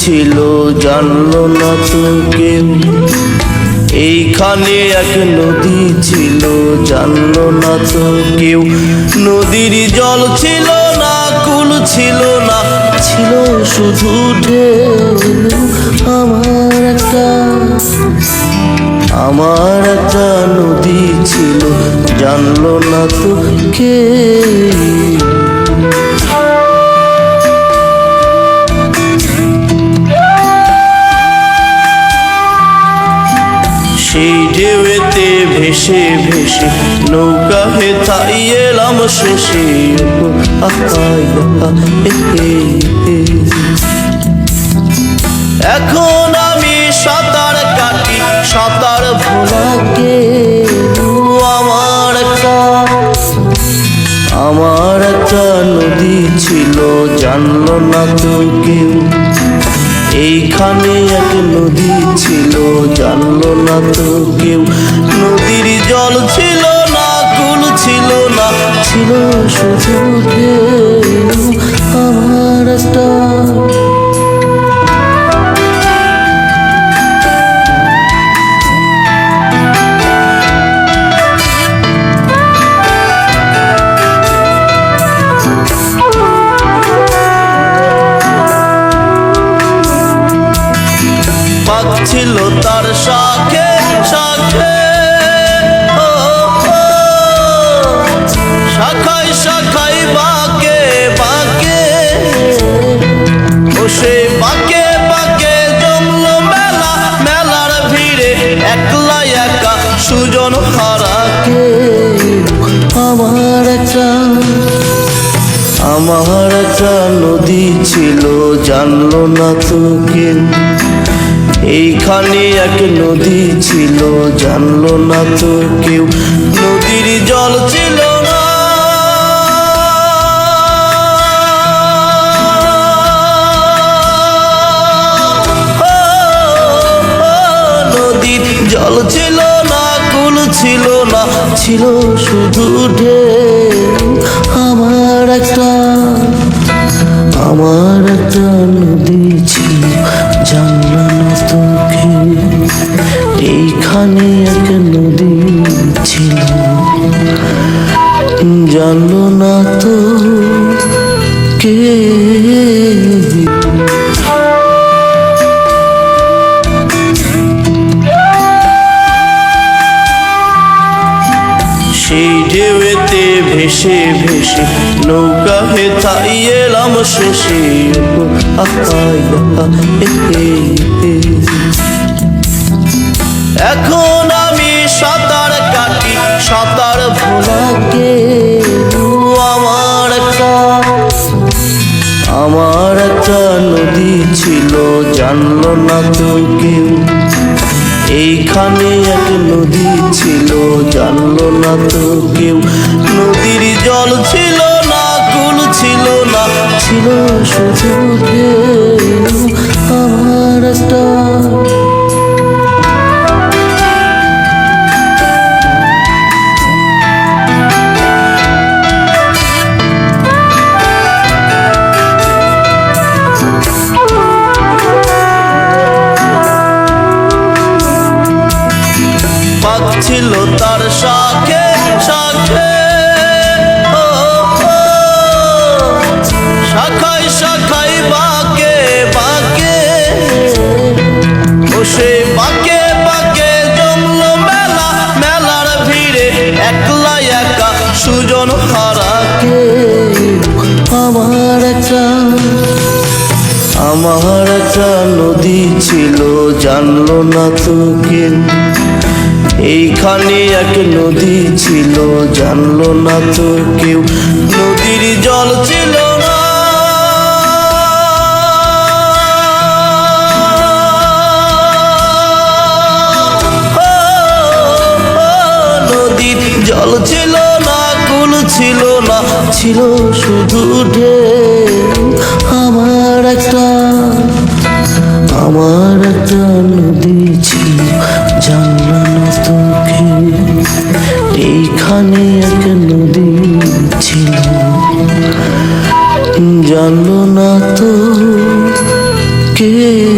ছিল জানলো না তো কেউ। এইখানে এক নদী ছিল জানলো না তো কেউ। নদীর জল ছিল না, কুল ছিল না, ছিল শুধু ঢেউ। আমার একটা নদী ছিল জানলো না তো কেউ। সেই ঢেউতে ভেসে ভেসে নৌকা হেথাই এলাম শেষে। এখন আমি সাঁতার কাটি, সাঁতার ভোলাকে। আমার একটা নদী ছিল জানলো না তো কেউ। এইখানে এক নদী ছিল জানলো না তো কেউ। নদীর জল ছিল না, কুল ছিল না, ছিল শুধু ঢেউ। আমার একটা ছিল তার শাখে শাখে, শাখায় শাখায় বাঁকে বাঁকে। ও সে বাঁকে বাঁকে জমলো মেলা, মেলার ভিড়ে একলা একা সুজন হারাকে। আমার একটা নদী ছিল জানলো না তো কেউ। এইখানে এক নদী ছিল জানলো না তো কেউ। নদীর জল ছিল না, নদীর জল ছিল না, কুল ছিল না, ছিল শুধু ঢেউ। আমার একটা নদী ছিল জানলো না তো কেউ। এইখানে এক নদী ছিল জানলো না তো কেউ। সেই ঢেউতে ভেসে ভেসে নৌকা হেথাই এলাম শেষে। এখন আমি সাঁতার কাটি, সাঁতার ভোলাকে। আমার একটা নদী ছিল জানলো না তো কেউ। এইখানে এক নদী ছিল জানলো না তো কেউ। নদীর জল ছিল না, কুল ছিল না, ছিল শুধু ঢেউ। আমার একটা ছিল তার শাখে শাখে, শাখায় শাখায় বাঁকে বাঁকে। ও সে বাঁকে বাঁকে জমলো মেলা, মেলার ভিড়ে একলা একা সুজন হারাকে। আমার একটা নদী ছিল জানলো না তো কেউ। এইখানে এক নদী ছিল জানলো না তো কেউ। নদীর জল ছিল না, নদীর জল ছিল না, কুল ছিল না, ছিল শুধু ঢেউ। আমার একটা নদী ছিল জানলো না তো কেউ। এইখানে এক নদী ছিল জানলো না তো কেউ